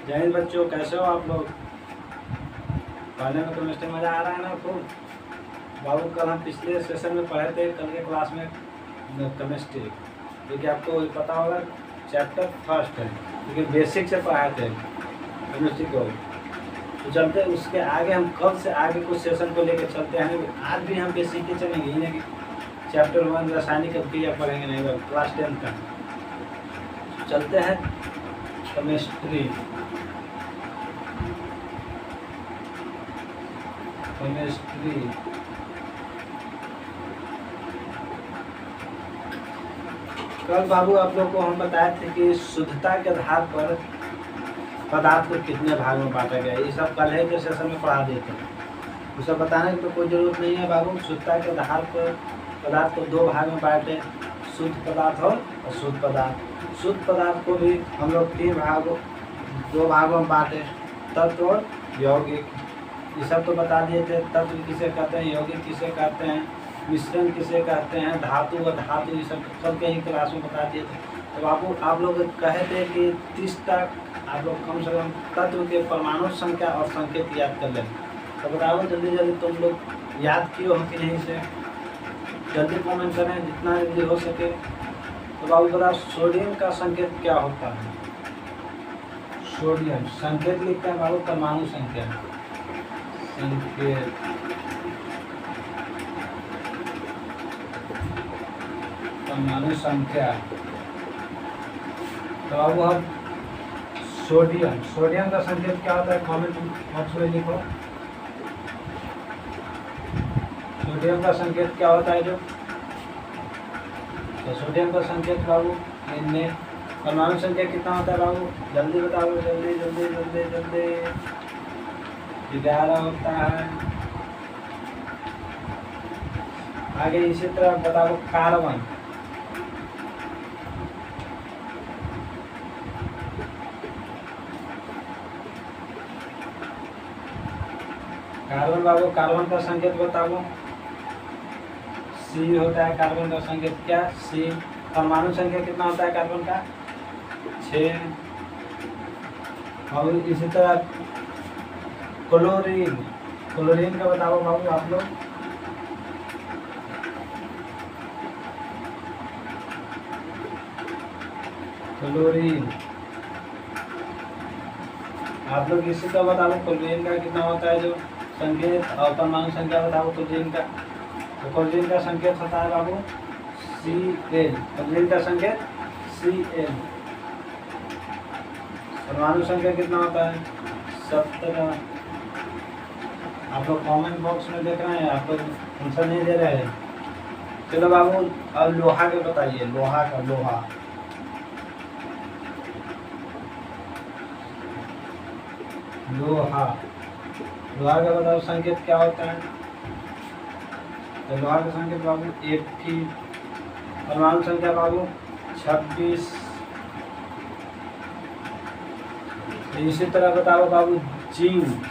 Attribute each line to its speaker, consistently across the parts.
Speaker 1: जय हिंद बच्चों, कैसे हो आप लोग? पढ़ने में केमिस्ट्री मज़ा आ रहा है ना आपको? बाबू कल हम पिछले सेशन में पढ़े थे, कल के क्लास में केमिस्ट्री, क्योंकि आपको पता होगा चैप्टर फर्स्ट है, क्योंकि बेसिक से पढ़ाए थे केमिस्ट्री को। तो चलते उसके आगे, हम कल से आगे कुछ सेशन को लेकर चलते हैं। आज भी हम बेसिक के चलेंगे, ही नहीं कि चैप्टर 1 रासायनिक अभिक्रिया पढ़ेंगे, नहीं क्लास 10 का। चलते हैं केमिस्ट्री। कल बाबू आप लोग को हम बताए थे कि शुद्धता के आधार पर पदार्थ को कितने भाग में बांटा गया है। ये सब कल है के सेशन में पढ़ा दिए थे, ये सब बताने की तो कोई ज़रूरत नहीं है बाबू। शुद्धता के आधार पर पदार्थ को 2 भाग में बांटे, शुद्ध पदार्थ और अशुद्ध पदार्थ। शुद्ध पदार्थ को भी हम लोग 2 भागों में बांटे, तत्व और यौगिक। ये सब तो बता दिए थे। तत्व किसे कहते हैं, यौगिक किसे कहते हैं, मिश्रण किसे कहते हैं, धातु और धातु, ये सब कल के ही क्लास में बता दिए थे। तो बाबू आप लोग कहे थे कि 30 तक आप लोग कम से कम तत्व के परमाणु संख्या और संकेत याद कर लें। तो बताओ जल्दी जल्दी तुम लोग याद किए हो कि नहीं से? जल्दी कमेंट करें जितना जल्दी हो सके। तो बाबू बताओ सोडियम का संकेत क्या होता है? सोडियम संकेत लिखते हैं बाबू परमाणु संख्या, संकेत परमाणु संख्या। तो अब हम सोडियम का संकेत क्या होता है? कमेंट बॉक्स में लिखो। सोडियम का संकेत क्या होता है? जो तो सोडियम का संकेत बाबू इनमें परमाणु संख्या कितना होता है बाबू? जल्दी बताओ, जल्दी जल्दी जल्दी जल्दी। 11 होता है। आगे इसी तरह बताओ कार्बन। कार्बन बाबू, कार्बन का संकेत बताओ। सी होता है कार्बन का संकेत। क्या? सी। परमाणु संख्या कितना होता है कार्बन का? 6। और इसी तरह क्लोरीन, क्लोरीन का बताओ बाबू आप लोग। क्लोरीन आप लोग इसी का बताओ, क्लोरीन का कितना होता है जो संकेत, और परमाणु संख्या बताओ क्लोरीन का। तो क्लोरीन का संकेत होता है बाबू Cl। क्लोरीन का संकेत Cl। परमाणु संख्या कितना होता है? 17। आप लोग कमेंट बॉक्स में देख रहे हैं, आप लोग आंसर नहीं दे रहे हैं। चलो बाबू अब लोहा के बताइए। लोहा का, लोहा का बताओ संकेत क्या होता है? तो लोहा का संकेत बाबू Fe। परमाणु संख्या बाबू 26। इसी तरह बताओ बाबू जिंक।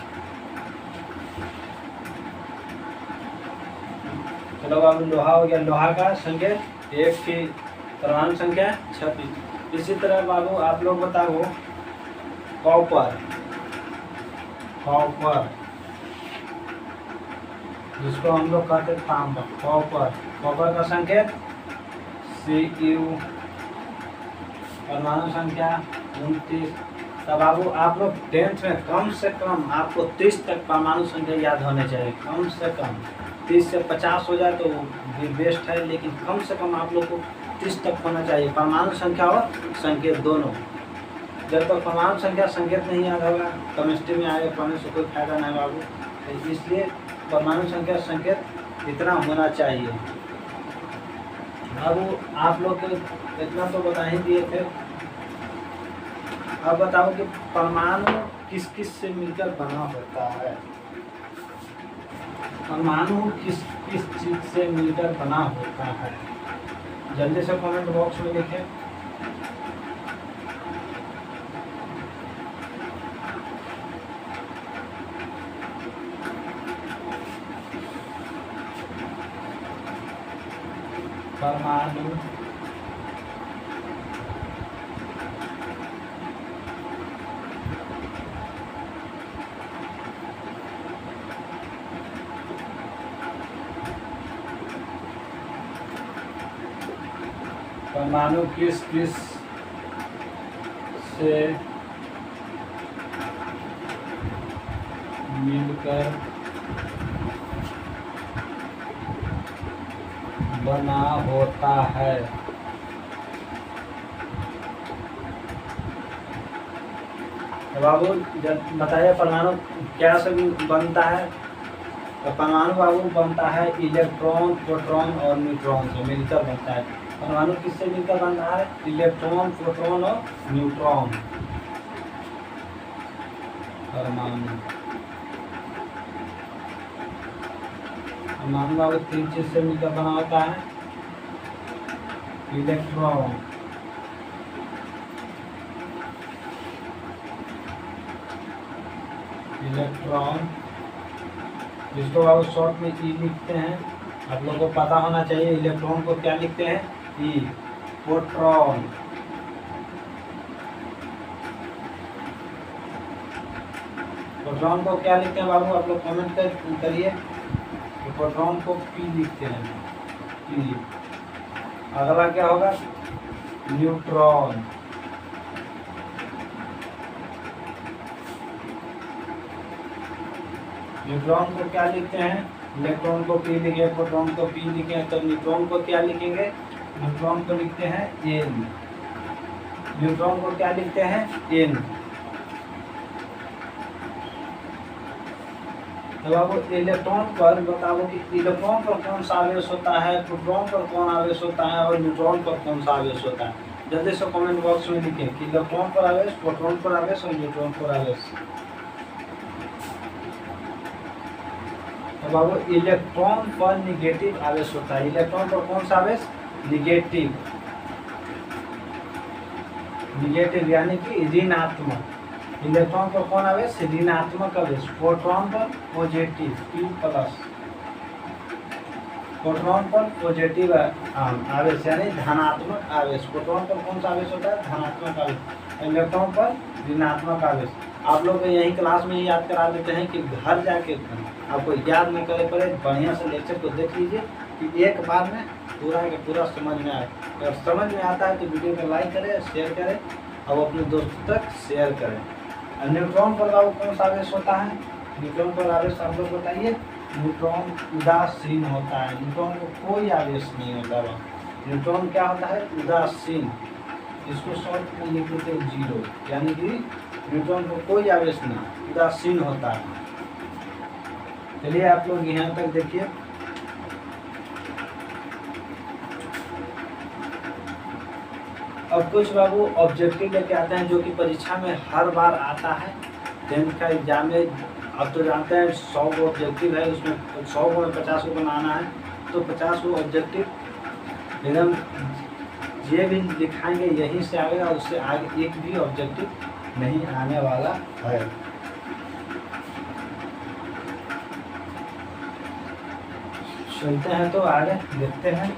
Speaker 1: चलो बाबू लोहा हो गया, लोहा का संकेत Fe, परमाणु संख्या 26। इसी तरह बाबू आप लोग बताओ कॉपर। कॉपर जिसको हम लोग कहते हैं तांबा, कॉपर। कॉपर का संकेत Cu। परमाणु संख्या 29। तब बाबू आप लोग 10th में कम से कम आपको 30 तक परमाणु संख्या याद होने चाहिए। कम से कम 30 से 50 हो जाए तो भी बेस्ट है, लेकिन कम से कम आप लोग को 30 तक होना चाहिए, परमाणु संख्या और संकेत दोनों। जब तक परमाणु संख्या संकेत नहीं याद होगा, केमिस्ट्री में आगे पढ़ने से कोई फायदा नहीं बाबू। तो इसलिए परमाणु संख्या संकेत इतना होना चाहिए। बाबू आप लोग इतना तो बता ही दिए थे। अब बताओ कि परमाणु किस किस से मिलकर बना होता है? परमाणु किस किस चीज से मिलकर बना होता है? जल्दी से कमेंट बॉक्स में लिखें। परमाणु परमाणु किस किस से मिलकर बना होता है? तो बाबू जब बताइए परमाणु क्या से बनता है? तो परमाणु बाबू बनता है इलेक्ट्रॉन, प्रोटॉन और न्यूट्रॉन से मिलकर बनता है। परमाणु किससे मिलकर बनता है? इलेक्ट्रॉन, प्रोटॉन और न्यूट्रॉन। परमाणु बाबू 3 चीज से मिलकर बना होता है। इलेक्ट्रॉन, जिसको आप शॉर्ट में ई लिखते हैं, आप लोगों को पता होना चाहिए। इलेक्ट्रॉन को क्या लिखते हैं? ई। प्रोटॉन, प्रोटॉन को क्या लिखते हैं बाबू? आप लोग कमेंट करिए। तो प्रोटॉन को पी लिखते हैं, पी। अगला क्या होगा? न्यूट्रॉन, न्यूट्रॉन को क्या लिखते हैं? इलेक्ट्रॉन को पी लिखे, प्रोटॉन को पी लिखे, तो न्यूट्रॉन को क्या लिखेंगे? न्यूट्रॉन को लिखते हैं एन। न्यूट्रॉन को क्या लिखते हैं? एन। तो बाबू इलेक्ट्रॉन पर बताओ कि इलेक्ट्रॉन पर कौन सा आवेश होता है, प्रोटॉन पर कौन आवेश होता है और न्यूट्रॉन पर कौन सा आवेश होता है? जल्दी से कमेंट बॉक्स में लिखें कि इलेक्ट्रॉन पर आवेश, प्रोटॉन पर आवेश और न्यूट्रॉन पर आवेश। तो बाबू इलेक्ट्रॉन पर निगेटिव आवेश होता है। इलेक्ट्रॉन पर कौन सा आवेश? निगेटिव, निगेटिव यानी कि ऋणात्मक। इलेक्ट्रॉन पर कौन आवेश? ऋणात्मक आवेश। प्रोटॉन पर पॉजिटिव, P प्लस। प्रोटॉन पर पॉजिटिव आवेश यानी धनात्मक आवेश। प्रोटॉन पर कौन सा आवेश होता है? धनात्मक आवेश। इलेक्ट्रॉन पर ऋणात्मक आवेश। आप लोग यही क्लास में याद करा देते हैं कि घर जाके आपको याद न करे पड़े, बढ़िया से लेक्चर को देख लीजिए कि एक बार में पूरा का पूरा समझ में आए। अगर समझ में आता है तो वीडियो को लाइक करें, शेयर करें और अपने दोस्तों तक शेयर करें। न्यूट्रॉन पर बाबू कौन सा आवेश होता है? न्यूट्रॉन पर आवेश आप लोग बताइए। न्यूट्रॉन उदासीन होता है। न्यूट्रॉन को कोई आवेश नहीं होता है। न्यूट्रॉन क्या होता है? उदासीन। इसको शॉर्ट में लिख देते हैं 0, यानी कि न्यूट्रॉन को कोई आवेश नहीं, उदासीन होता है। चलिए आप लोग यहाँ तक देखिए। अब कुछ बाबू ऑब्जेक्टिव लेके आते हैं जो कि परीक्षा में हर बार आता है। 10th का एग्जाम में अब तो जानते हैं 100 गो ऑब्जेक्टिव है, उसमें 100 गो में 50 को बनाना है। तो 50 गो ऑब्जेक्टिव एकदम ये भी लिखाएंगे यहीं से आगे, और उससे आगे एक भी ऑब्जेक्टिव नहीं आने वाला है। चलते हैं तो आगे देखते हैं।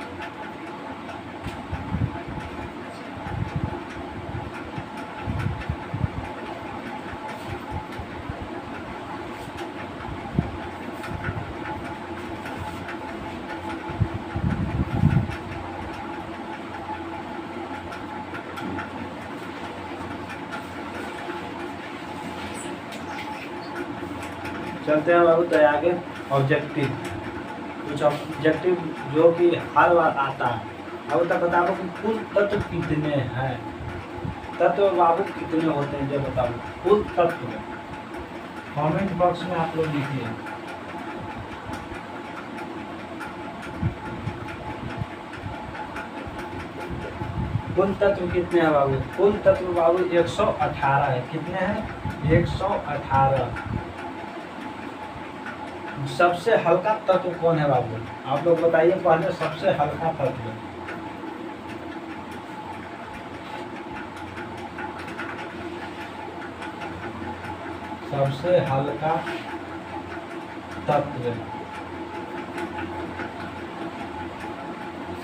Speaker 1: चलते हैं बाबू तो आगे ऑब्जेक्टिव। कुछ ऑब्जेक्टिव जो कि हर बार आता है। अब तक बताओ कि कुल तत्व कितने हैं? तत्व बाबू कितने होते हैं जब बताओ कुल तत्व। कमेंट बॉक्स में आप लोग लिखिए। कुल तत्व कितने हैं बाबू? कुल तत्व बाबू 118 है। कितने हैं? 118। सबसे हल्का तत्व कौन है बाबू? आप लोग बताइए पहले सबसे हल्का तत्व। सबसे हल्का तत्व,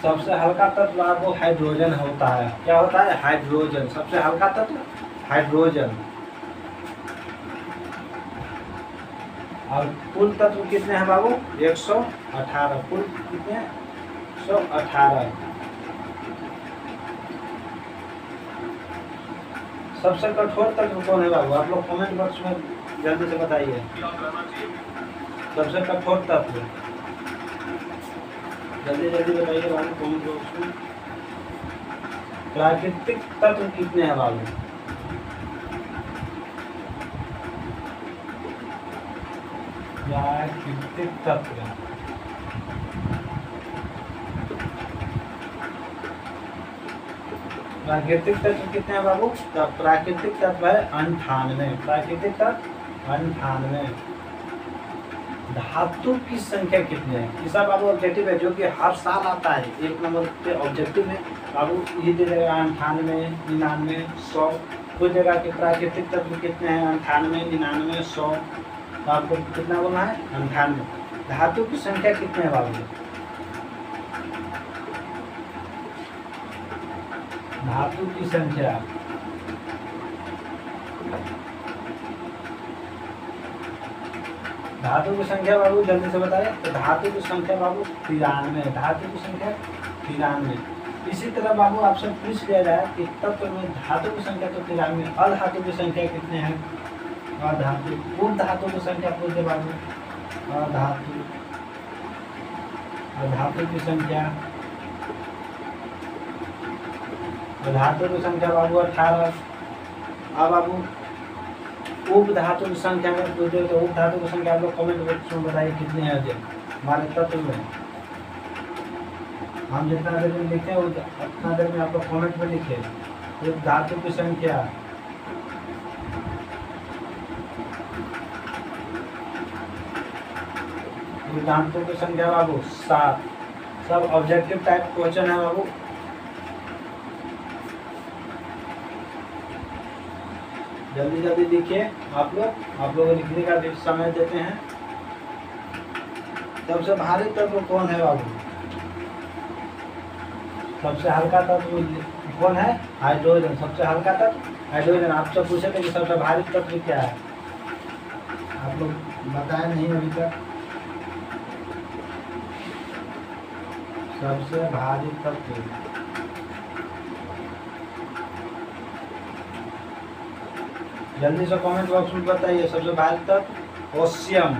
Speaker 1: सबसे हल्का तत्व आपको हाइड्रोजन होता है। क्या होता है? हाइड्रोजन। सबसे हल्का तत्व हाइड्रोजन। और कुल तत्व कितने हैं बाबू? 118। कुल कितने? 118। सबसे कठोर तत्व कौन है बाबू? आप लोग कमेंट बॉक्स में जल्दी से बताइए। सबसे कठोर तत्व जल्दी जल्दी बताइए बाबू कमेंट बॉक्स में। प्राकृतिक तत्व कितने हैं बाबू? प्राकृतिक तत्व प्राकृतिक तत्व कितने हैं बाबू? तो प्राकृतिक तत्व है 98। प्राकृतिक तत्व 98। धातु की संख्या कितनी है? इसका बाबू ऑब्जेक्टिव है जो कि हर साल आता है। 1 नंबर पे ऑब्जेक्टिव है बाबू, ये दे देगा 98, 99, 100। कुछ जगह के प्राकृतिक तत्व कितने हैं? 98, 99, 100। तो आपको कितना बोलना है? 98। धातु की संख्या कितने है बाबू? धातु की संख्या बाबू जल्दी से बताएं। तो धातु की संख्या बाबू 93। धातु की संख्या 93। इसी तरह बाबू आपसे पूछ लिया जाए कि तत्व में धातु की संख्या तो 93, अधातु की संख्या कितने हैं? अधातु उप धातु की संख्या पूछ दे बाबू। अधातु की संख्या धातु की संख्या बाबू 18। अब बाबू उप धातु की संख्या में पूछे तो उप धातु की संख्या आप लोग कमेंट बॉक्स में बताइए कितने हैं हमारे तत्व में। हम जितना देर में लिखे उतना देर में आप लोग कमेंट में लिखे उप धातु की संख्या। उप धातु की संख्या बाबू 7। सब ऑब्जेक्टिव टाइप क्वेश्चन है बाबू। जल्दी जल्दी लिखिए आप लोग लिखने का समय देते हैं। सबसे भारी तत्व कौन है बाबू? सबसे हल्का तत्व कौन है? हाइड्रोजन। सबसे हल्का तत्व हाइड्रोजन। आपसे पूछे थे कि सबसे भारी तत्व क्या है, आप लोग बताए नहीं अभी तक। सबसे भारी तत्व जल्दी से कमेंट बॉक्स में बताइए। सबसे भारी तत्व ओशियम।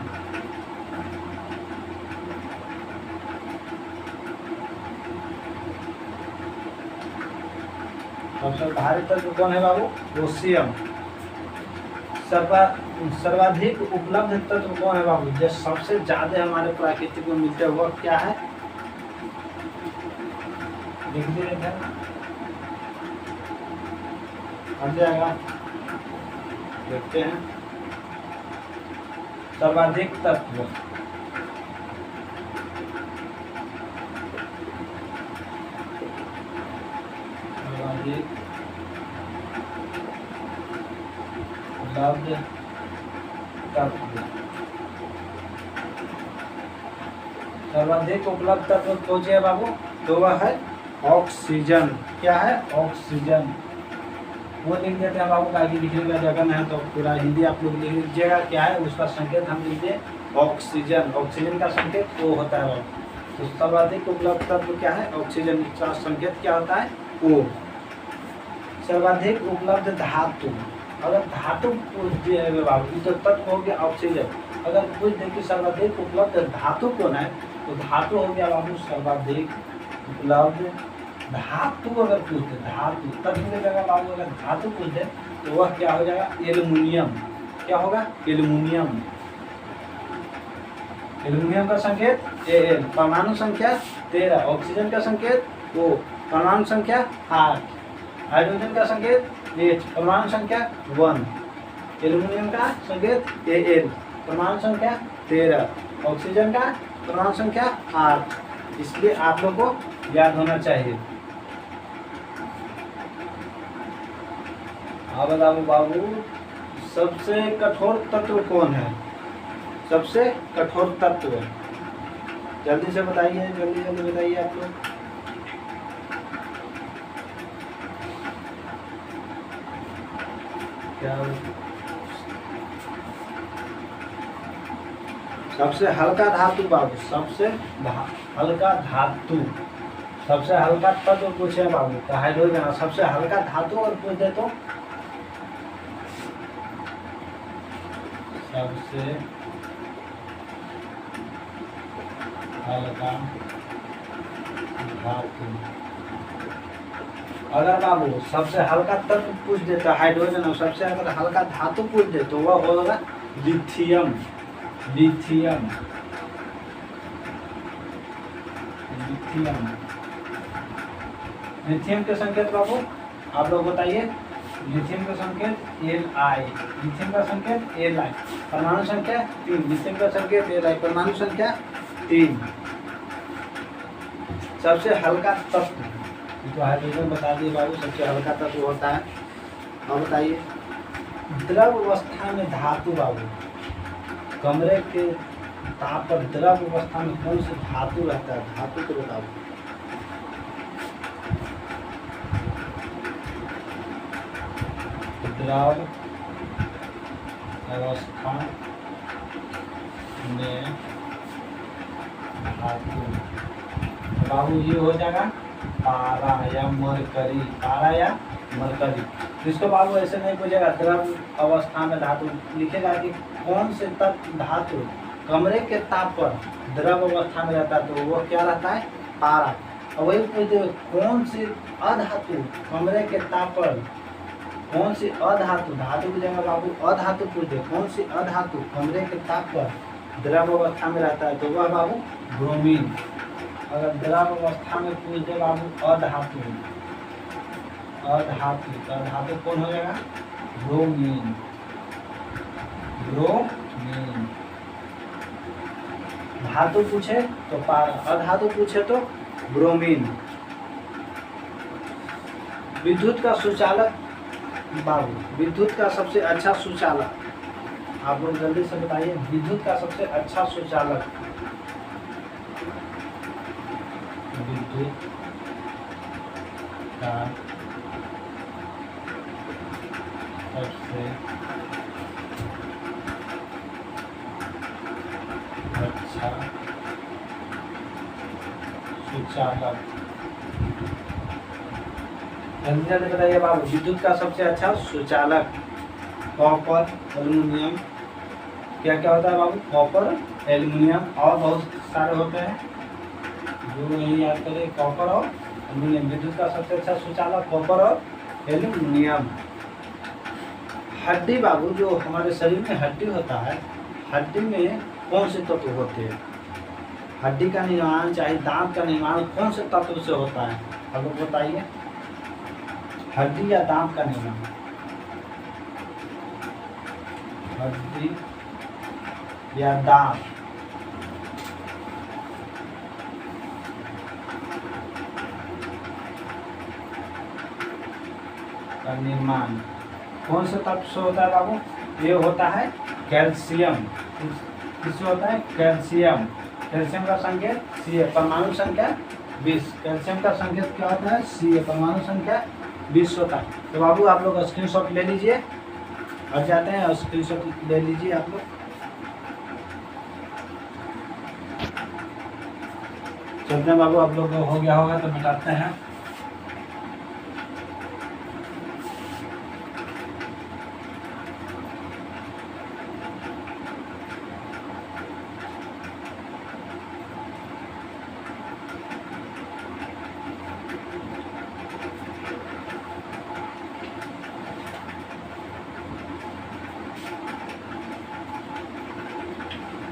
Speaker 1: सबसे भारी तत्व कौन है बाबू? ओशियम। सर्वाधिक उपलब्ध तत्व कौन है बाबू? जो सबसे ज्यादा हमारे प्राकृतिक में मिलते हुआ क्या है? लिख दीजिए आ जाएगा। देखते हैं सर्वाधिक तत्व। सर्वाधिक उपलब्ध तत्व। सर्वाधिक उपलब्ध तत्व खोजिए बाबू। तो वह है ऑक्सीजन। क्या है? ऑक्सीजन। वो लिख देते हैं बाबू, ताकि लिखने का जगह नहीं है तो पूरा हिंदी आप लोग लिख लीजिएगा। क्या है उसका संकेत? हम लिखिए ऑक्सीजन। ऑक्सीजन का संकेत O होता है। तो सर्वाधिक उपलब्ध तत्व क्या है? ऑक्सीजन। का संकेत क्या होता है? O। सर्वाधिक उपलब्ध धातु। अगर धातु पूछ दिए बाबू तो तत्व हो गया ऑक्सीजन। अगर पूछ दे कि सर्वाधिक उपलब्ध धातु कौन है तो धातु हो गया बाबू सर्वाधिक उपलब्ध धातु। अगर पूछ दे धातु तत्व की जगह बाबू अगर धातु पूछ दे तो वह क्या हो जाएगा? एल्युमिनियम। क्या होगा? एल्युमिनियम। एल्युमिनियम का संकेत Al। परमाणु संख्या 13। ऑक्सीजन का संकेत O। परमाणु संख्या 8। हाइड्रोजन का संकेत H। परमाणु संख्या 1। एल्युमिनियम का संकेत Al। परमाणु संख्या 13। ऑक्सीजन का परमाणु संख्या 8। इसलिए आप लोग को याद होना चाहिए। अब बताओ बाबू सबसे कठोर तत्व कौन है? सबसे कठोर तत्व जल्दी से बताइए, जल्दी जल्दी बताइए आप लोग। क्या सबसे हल्का धातु बाबू? सबसे हल्का धातु। सबसे हल्का तत्व पूछे बाबू तो हाइड्रोजन। सबसे हल्का धातु अगर पूछ दे तो सबसे हल्का धातु। अगर बाबू सबसे हल्का तत्व पूछ देता हाइड्रोजन और सबसे अगर हल्का धातु पूछ दे तो वह होगा लिथियम। लिथियम लिथियम लिथियम के संकेत बाबू आप लोग बताइए। लिथियम का संकेत Li, लिथियम का संकेत Li, परमाणु संख्या 3, लिथियम का संकेत Li, परमाणु संख्या 3। सबसे हल्का तत्व तो हाइड्रोजन बता दिए बाबू, सबसे हल्का तत्व होता है। और बताइए द्रव अवस्था में धातु बाबू, कमरे के ताप पर द्रव अवस्था में कौन सी धातु रहता है, धातु को बताओ। द्रव अवस्था में धातु बाबू ये हो जाएगा पारा या मरकरी, पारा या मरकरी। इसको बाबू ऐसे नहीं पूछेगा द्रव अवस्था में धातु, लिखेगा कि कौन से तत्व धातु कमरे के ताप पर द्रव अवस्था में रहता है तो वो क्या रहता है, पारा। और वही पूछते कौन सी अधातु कमरे के ताप पर, कौन सी अधातु, धातु की जगह बाबू अधातु पूछते, कौन सी अधातु कमरे के ताप पर द्रव अवस्था में रहता है तो वह बाबू ब्रोमीन। अगर द्रव अवस्था में पूछ दे बाबू अधातु, अधातु तो अधातु कौन हो जाएगा, ब्रोमीन। ब्रोमीन धातु पूछे तो पारा, अधातु पूछे तो ब्रोमीन। विद्युत का सुचालक बाबू, विद्युत का सबसे अच्छा सुचालक आप लोग जल्दी से बताइए, विद्युत का सबसे अच्छा सुचालक। विद्युत का सबसे अच्छा सुचालक, जल्दी जल्दी बताइए बाबू, विद्युत का सबसे अच्छा सुचालक। कॉपर, एल्युमिनियम, क्या क्या होता है बाबू, कॉपर, एल्युमिनियम और बहुत सारे होते हैं जो नहीं याद करें, कॉपर और एल्युमिनियम। विद्युत का सबसे अच्छा सुचालक कॉपर और एल्युमिनियम। हड्डी बाबू, जो हमारे शरीर में हड्डी होता है, हड्डी में कौन से तत्व होते हैं, हड्डी का निर्माण चाहे दांत का निर्माण कौन से तत्व से होता है, आप लोग बताइए। हड्डी या दांत का निर्माण, हड्डी या दांत का निर्माण कौन से तत्व से होता है बाबू, ये होता है कैल्शियम। किससे होता है, कैल्शियम। कैल्शियम का संकेत Ca, परमाणु संख्या 20। कैल्शियम का संकेत क्या होता है, Ca, परमाणु संख्या 20 होता है। तो बाबू आप लोग स्क्रीनशॉट ले लीजिए और जाते हैं, स्क्रीनशॉट ले लीजिए आप लोग। चलते हैं बाबू, आप लोग हो गया होगा तो मिटाते हैं।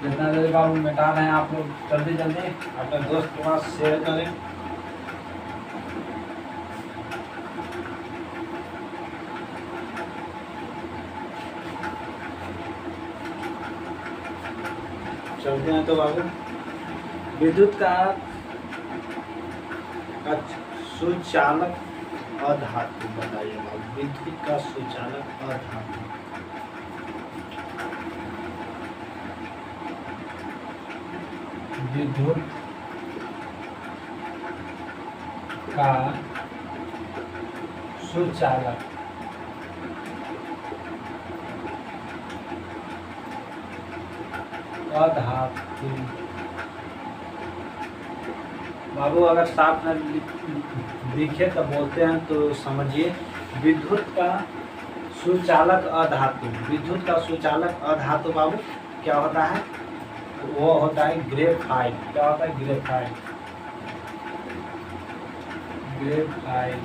Speaker 1: जितना जल्दी बाबू मिटा रहे हैं आप लोग, जल्दी जल्दी अपने दोस्त के पास शेयर करें। चलते हैं तो बाबू, विद्युत का सुचालक अधातु बताइए बाबू, विद्युत का सुचालक अधातु। विद्युत का सुचालक अधातु। बाबू अगर साफ न दिखे तो बोलते हैं तो समझिए, विद्युत का सुचालक अधातु, विद्युत का सुचालक अधातु बाबू क्या होता है? वो होता है ग्रेफाइट। क्या होता है? ग्रेफाइट। ग्रेफाइट।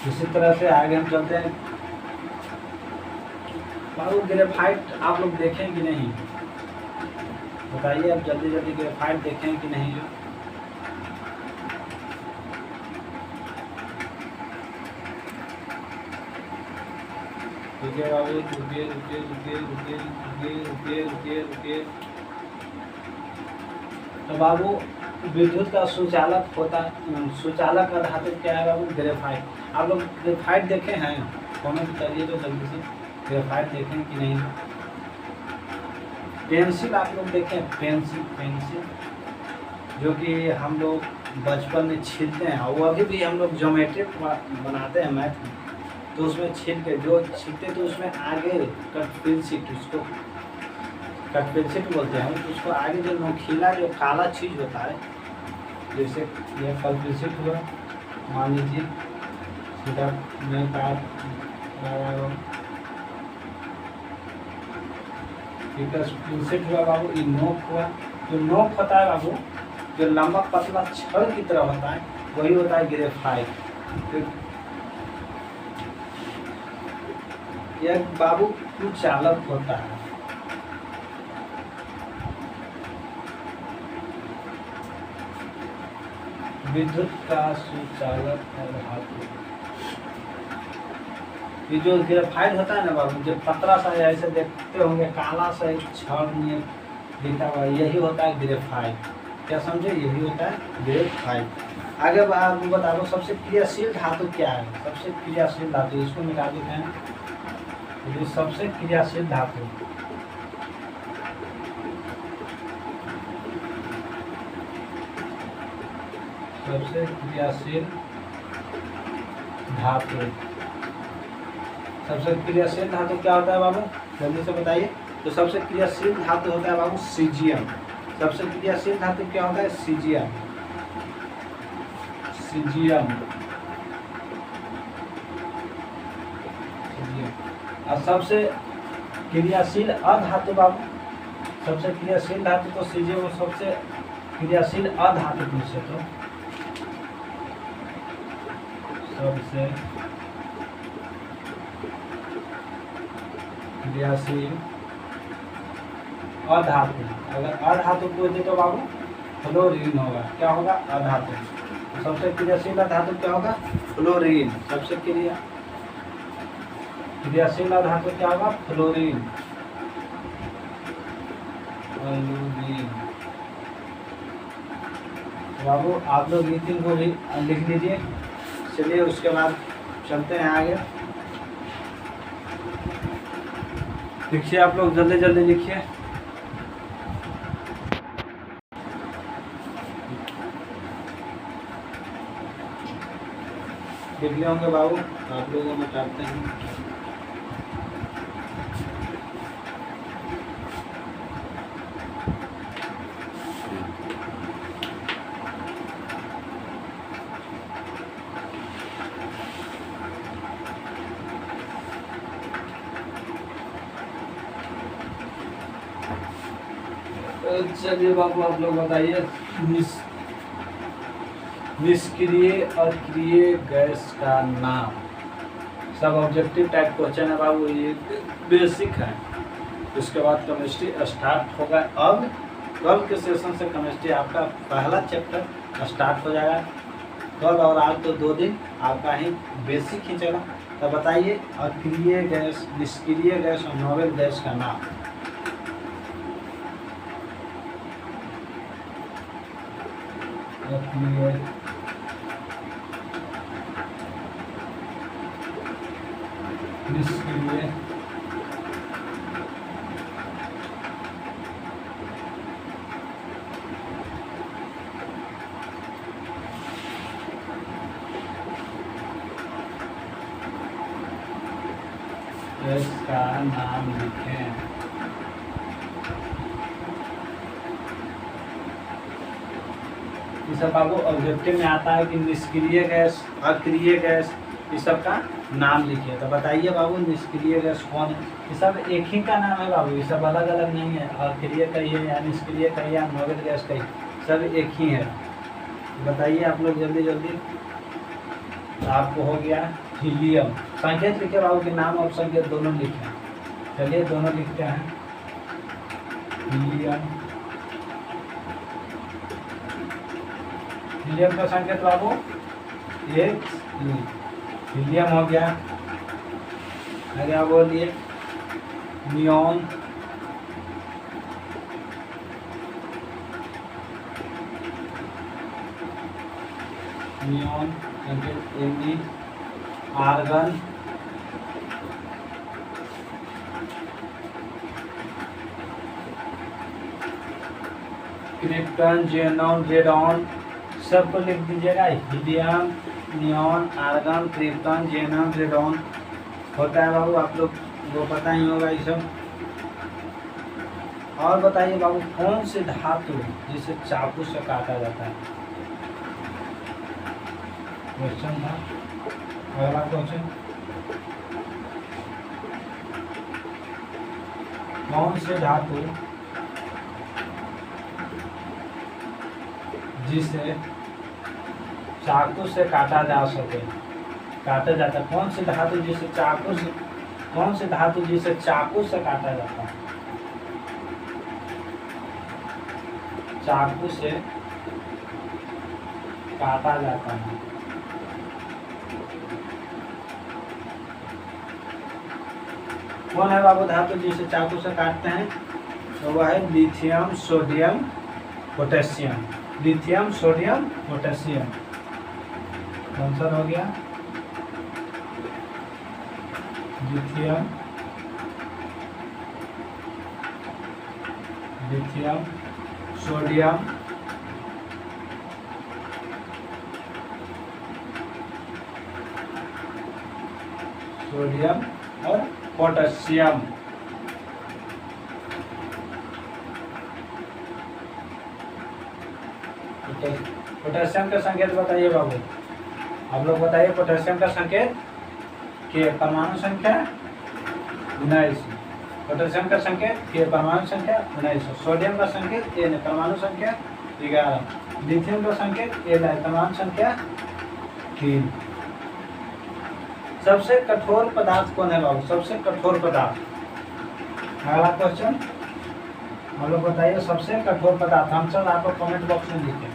Speaker 1: इसी तरह से आगे हम चलते हैं बाबू। ग्रेफाइट आप लोग देखें कि नहीं, बताइए अब जल्दी जल्दी। ग्रेफाइट देखें कि नहीं? जो रुकिए बाबू, रुकिए रुकिए रुकिए रुकिए रुकिए रुकिए रुकिए रुकिए। तो बाबू विद्युत का सुचालक होता है, सुचालक का धातु क्या है बाबू? ग्रेफाइट। आप लोग ग्रेफाइट देखे हैं? कमेंट करिए तो जल्दी से, ग्रेफाइट देखें कि नहीं। पेंसिल आप लोग देखें? पेंसिल, पेंसिल जो कि हम लोग बचपन में छीलते हैं, और वो अभी भी हम लोग ज्योमेट्री बनाते हैं मैथ में, तो उसमें छील के जो छीलते तो उसमें आगे कट पेंसिल, उसको कट पेंसिल बोलते हैं, तो उसको आगे जो नोखीला जो काला चीज़ होता है, जैसे यह कट पेंसिल हुआ, मान लीजिए सीधा मैं काट पेंसिल हुआ बाबू, ये नोक हुआ। जो नोक होता है बाबू, जो लंबा पतला छड़ की तरह होता है, वही होता है ग्रेफाइट। यह बाबू सुचालक होता है। विद्युत का सुचालक धातु। ये जो ग्रेफाइट होता है ना बाबू, जो पतला सा ऐसे देखते होंगे, काला सा एक छड़ में दिखा हुआ, यही होता है ग्रेफाइट। क्या समझे? यही होता है ग्रेफाइट। आगे आप बताओ सबसे क्रियाशील धातु क्या है? सबसे क्रियाशील धातु, इसको मिटा देते हैं। ये सबसे क्रियाशील धातु, सबसे क्रियाशील धातु, सबसे क्रियाशील धातु क्या होता है बाबू? जल्दी से बताइए। तो सबसे क्रियाशील धातु होता है बाबू सीजियम। सबसे क्रियाशील धातु क्या होता है? सीजियम। सीजियम, और सबसे क्रियाशील अधातु बाबू, सबसे क्रियाशील धातु तो सीजियम, सबसे क्रियाशील अधातु पूछे तो सबसे क्रियाशील अधातु, अगर अधातु पूछे तो बाबू फ्लोरीन होगा। क्या होगा? अधातु। तो सबसे क्रियाशील अधातु क्या होगा? फ्लोरीन। सबसे क्रियाशील अधातु क्या होगा? फ्लोरीन। फ्लोरीन बाबू आप लोग ये तीन को भी लिख लीजिए। चलिए उसके बाद चलते हैं आगे। लिखिए आप लोग, जल्दी जल्दी लिखिए। लिख लिए होंगे बाबू आप लोगों में, चाहते हैं चलिए बाबू आप लोग बताइए। निष्क्रिय अक्रिय गैस का नाम। सब ऑब्जेक्टिव टाइप क्वेश्चन है बाबू, ये बेसिक है। उसके बाद केमिस्ट्री स्टार्ट होगा। अब कल के सेशन से केमिस्ट्री आपका पहला चैप्टर स्टार्ट हो जाएगा। कल और आज तो 2 दिन आपका ही बेसिक ही चला। तो बताइए अक्रिय गैस, निष्क्रिय गैस और नोबेल गैस का नाम। निष्क्रिय गैस का नाम लिखें। ये सब बाबू ऑब्जेक्टिव में आता है कि निष्क्रिय गैस, अक्रिय गैस इस सब का नाम लिखिए। तो बताइए बाबू निष्क्रिय गैस कौन है? ये सब एक ही का नाम है बाबू, ये सब अलग अलग नहीं है। अक्रिय कहिए या निष्क्रिय कहिए या नोबेल गैस कहिए, सब एक ही है। बताइए आप लोग जल्दी जल्दी। आपको हो गया हीलियम। संकेत लिखे बाबू के नाम और संकेत दोनों लिखे। चलिए दोनों लिखते हैं। हीलियम, हीलियम का संकेत बाबू एक हीलियम हो गया। आगे आप बोलिए नियॉन, नियॉन संकेत एमई। आर्गन, क्रिप्टन, जेनॉन, रेडॉन, सबको लिख दीजिएगा। Helium, neon, argon, krypton, xenon, radon होता है बाबू, आप लोग को पता ही होगा ये सब। और बताइए बाबू कौन से धातु जिसे चाकू से काटा जाता है? क्वेश्चन था, अगला क्वेश्चन, कौन से धातु जिसे चाकू से काटा जा सके, काटा जाता है? कौन सी धातु जिसे चाकू से, कौन सी धातु जिसे चाकू से काटा जाता है? चाकू से काटा जाता है। कौन है बाबू धातु जिसे चाकू से काटते हैं? तो वह है lithium, sodium, potassium. Lithium, sodium, potassium answer हो गया। लिथियम, लिथियम, सोडियम, सोडियम और पोटेशियम। पोटेशियम का संकेत बताइए बाबू, आप लोग बताइए। पोटेशियम का संकेत के परमाणु संख्या 19। पोटेशियम का संकेत के परमाणु संख्या 19। सोडियम का संकेत ए परमाणु संख्या 11। लिथियम का संकेत ए परमाणु संख्या 3। सबसे कठोर पदार्थ कौन है बाबू? सबसे कठोर पदार्थ। अगला क्वेश्चन, हम लोग बताइए सबसे कठोर पदार्थ। आंसर आप लोग कमेंट बॉक्स में लिखें।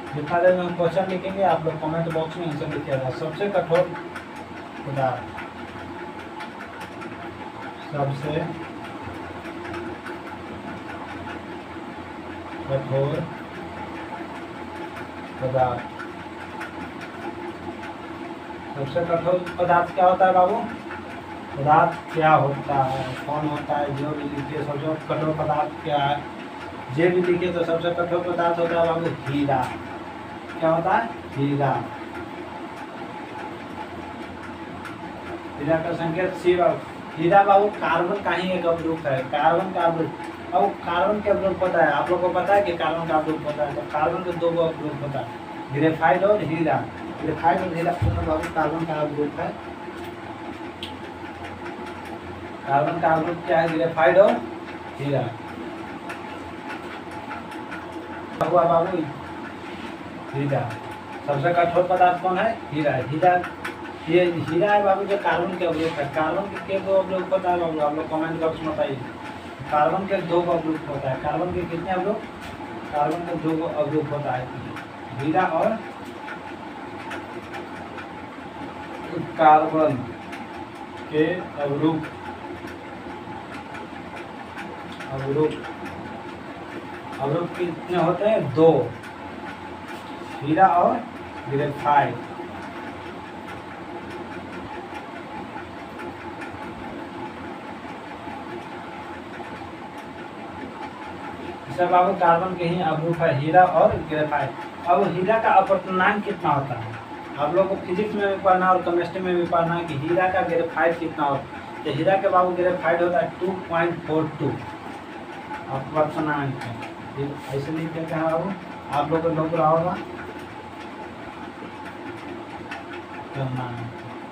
Speaker 1: जितना देर में हम क्वेश्चन लिखेंगे आप लोग कमेंट बॉक्स में आंसर लिखिएगा। सबसे कठोर पदार्थ, सबसे कठोर पदार्थ, सबसे कठोर पदार्थ क्या होता है बाबू? पदार्थ क्या होता है, कौन होता है? जो भी लिखिए सबसे कठोर पदार्थ क्या है, जे भी लिखिए तो सबसे कठोर पदार्थ होता है बाबू हीरा। क्या होता है? हीरा। हीरा का संकेत सी बाबू। हीरा बाबू कार्बन का ही एक अवरूप है, कार्बन का अवरूप। अब कार्बन के अवरूप पता है आप लोग को? पता है कि कार्बन का अवरूप होता है? तो कार्बन के दो अवरूप होता है, ग्रेफाइट और हीरा। ग्रेफाइट और हीरा बाबू कार्बन का अवरूप है। कार्बन का अवरूप क्या है? ग्रेफाइट और हीरा। बाबू हीरा, सबसे कठोर पदार्थ कौन है? हीरा। हीरा, ये हीरा है बाबू जो कार्बन के अवरूप है। कार्बन के दो अवरूप होता है बाबू, आप लोग कमेंट बॉक्स में बताइए। कार्बन के दो अवरूप होता है। कार्बन के कितने अवरूप? कार्बन के दो अवरूप होता है, हीरा और कार्बन के अवरूप। अवरूप, अवरूप कितने होते हैं? दो, हीरा और ग्रेफाइट। सब बाबू कार्बन के ही अवरूप है, हीरा और ग्रेफाइट। अब हीरा का अपवर्तनांक कितना होता है? आप लोगों को फिजिक्स में भी पढ़ना और केमिस्ट्री में भी पढ़ना है कि हीरा का ग्रेफाइट कितना होता है। तो हीरा के बाबू ग्रेफाइट होता है 2.42 अपवर्तनांक। ऐसे लिख देते हैं बाबू, आप लोग को लग रहा होगा।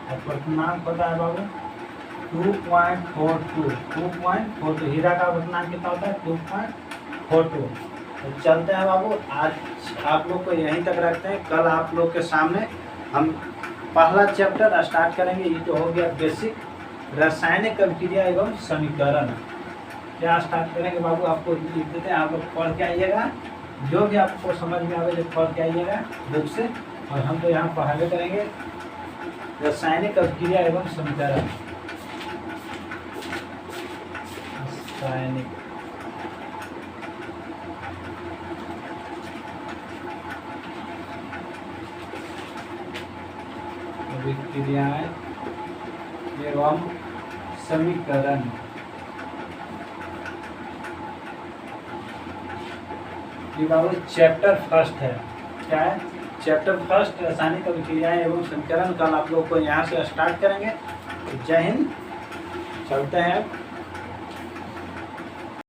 Speaker 1: और पूर्णांक पता है बाबू 2.42 हीरा का पूर्णांक कितना होता है 2.42। तो चलते हैं बाबू, आज आप लोग को यहीं तक रखते हैं। कल आप लोग के सामने हम पहला चैप्टर स्टार्ट करेंगे। ये तो हो गया बेसिक रासायनिक अभिक्रिया एवं समीकरण। क्या स्टार्ट करेंगे बाबू, आपको लिख देते हैं, आप लोग पढ़ के आइएगा, जो भी आपको समझ में आवे जो पढ़ के आइएगा बुक से। और हम तो यहाँ पढ़ावे करेंगे रासायनिक अभिक्रिया एवं समीकरण। रासायनिक अभिक्रियाएं एवं समीकरण। ये बाबू चैप्टर फर्स्ट है। क्या है? चैप्टर फर्स्ट रासायनिक अभिक्रियाएं एवं समीकरण। कल आप लोग को यहाँ से स्टार्ट करेंगे। जय हिंद, चलते हैं अब।